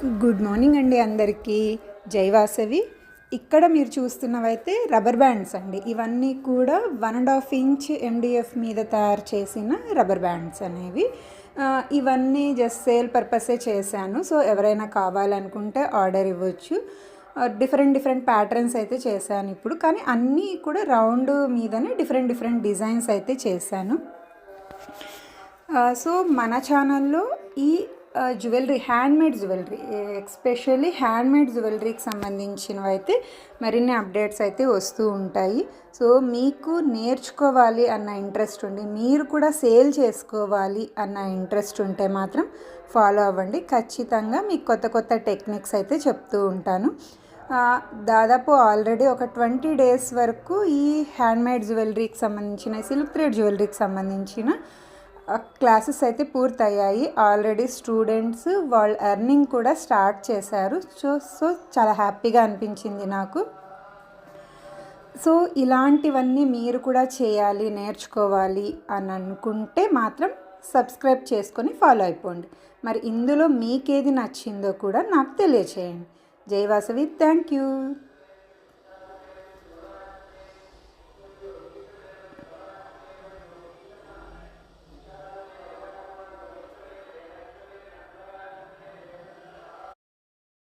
Good morning అండి అందరికీ. జై వాసవి. ఇక్కడ మీరు చూస్తున్నవైతే రబ్బర్ బ్యాండ్స్ అండి. ఇవన్నీ కూడా 1.5 ఇంచ్ MDF మీద తయారు చేసిన రబ్బర్ బ్యాండ్స్ అనేవి. ఇవన్నీ జస్ట్ సేల్ పర్పసే చేశాను. సో ఎవరైనా కావాలనుకుంటే ఆర్డర్ ఇవ్వచ్చు. డిఫరెంట్ ప్యాటర్న్స్ అయితే చేశాను ఇప్పుడు, కానీ అన్నీ కూడా రౌండ్ మీదనే డిఫరెంట్ డిజైన్స్ అయితే చేశాను. సో మన ఛానల్లో ఈ jewellery, handmade jewellery, especially handmade జ్యువెలరీకి సంబంధించినవి అయితే మరిన్ని అప్డేట్స్ అయితే వస్తూ ఉంటాయి. సో మీకు నేర్చుకోవాలి అన్న ఇంట్రెస్ట్ ఉండి, మీరు కూడా సేల్ చేసుకోవాలి అన్న ఇంట్రెస్ట్ ఉంటే మాత్రం ఫాలో అవ్వండి. ఖచ్చితంగా మీకు కొత్త టెక్నిక్స్ అయితే చెప్తూ ఉంటాను. దాదాపు ఆల్రెడీ ఒక 20 డేస్ వరకు ఈ హ్యాండ్మేడ్ జ్యువెలరీకి సంబంధించిన, సిల్క్ థ్రెడ్ జ్యువెలరీకి సంబంధించిన క్లాసెస్ అయితే పూర్తయ్యాయి. ఆల్రెడీ స్టూడెంట్స్ వాళ్ళ ఎర్నింగ్ కూడా స్టార్ట్ చేశారు. సో చాలా హ్యాపీగా అనిపించింది నాకు. సో ఇలాంటివన్నీ మీరు కూడా చేయాలి, నేర్చుకోవాలి అని అనుకుంటే మాత్రం సబ్స్క్రైబ్ చేసుకొని ఫాలో అయిపోండి. మరి ఇందులో మీకేది నచ్చిందో కూడా నాకు తెలియచేయండి. జై వాసవి. Thank you.